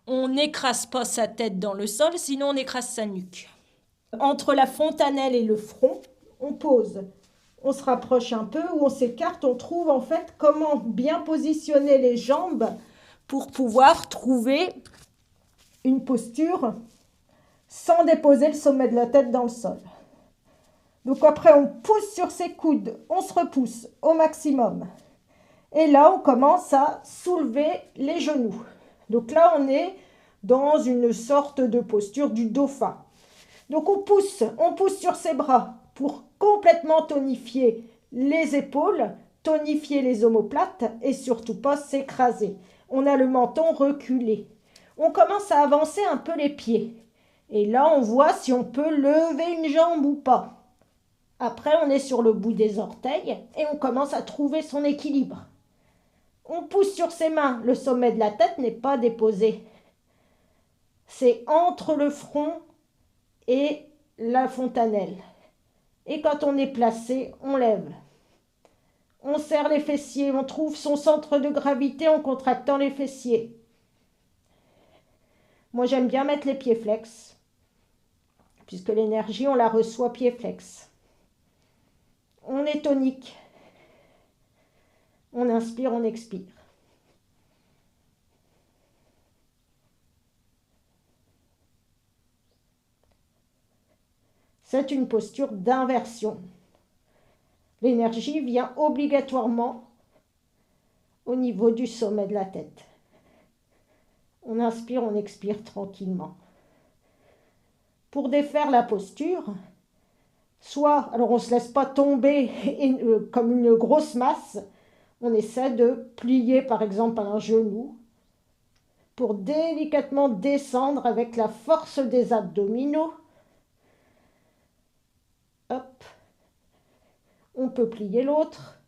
On n'écrase pas sa tête dans le sol, sinon on écrase sa nuque. Entre la fontanelle et le front, on pose. On se rapproche un peu ou on s'écarte. On trouve en fait comment bien positionner les jambes pour pouvoir trouver une posture sans déposer le sommet de la tête dans le sol. Donc après, on pousse sur ses coudes, on se repousse au maximum. Et là, on commence à soulever les genoux. Donc là, on est dans une sorte de posture du dauphin. Donc on pousse sur ses bras pour complètement tonifier les épaules, tonifier les omoplates et surtout pas s'écraser. On a le menton reculé. On commence à avancer un peu les pieds. Et là, on voit si on peut lever une jambe ou pas. Après, on est sur le bout des orteils et on commence à trouver son équilibre. On pousse sur ses mains. Le sommet de la tête n'est pas déposé. C'est entre le front et la fontanelle. Et quand on est placé, on lève. On serre les fessiers. On trouve son centre de gravité en contractant les fessiers. Moi, j'aime bien mettre les pieds flex, puisque l'énergie, on la reçoit pieds flex. On est tonique. On inspire, on expire. C'est une posture d'inversion. L'énergie vient obligatoirement au niveau du sommet de la tête. On inspire, on expire tranquillement. Pour défaire la posture, soit, alors on ne se laisse pas tomber comme une grosse masse, on essaie de plier par exemple un genou pour délicatement descendre avec la force des abdominaux. Hop. On peut plier l'autre.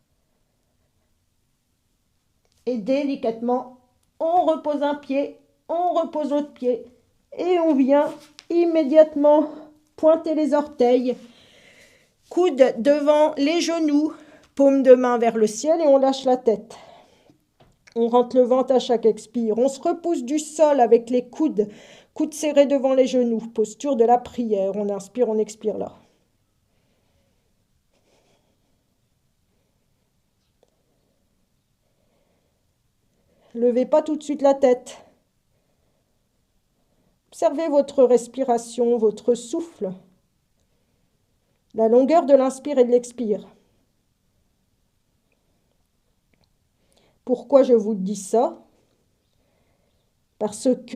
Et délicatement, on repose un pied, on repose l'autre pied. Et on vient immédiatement pointer les orteils, coude devant les genoux, paume de main vers le ciel et on lâche la tête. On rentre le ventre à chaque expire. On se repousse du sol avec les coudes serrés devant les genoux. Posture de la prière. On inspire, on expire là. Levez pas tout de suite la tête. Observez votre respiration, votre souffle, la longueur de l'inspire et de l'expire. Pourquoi je vous dis ça? Parce que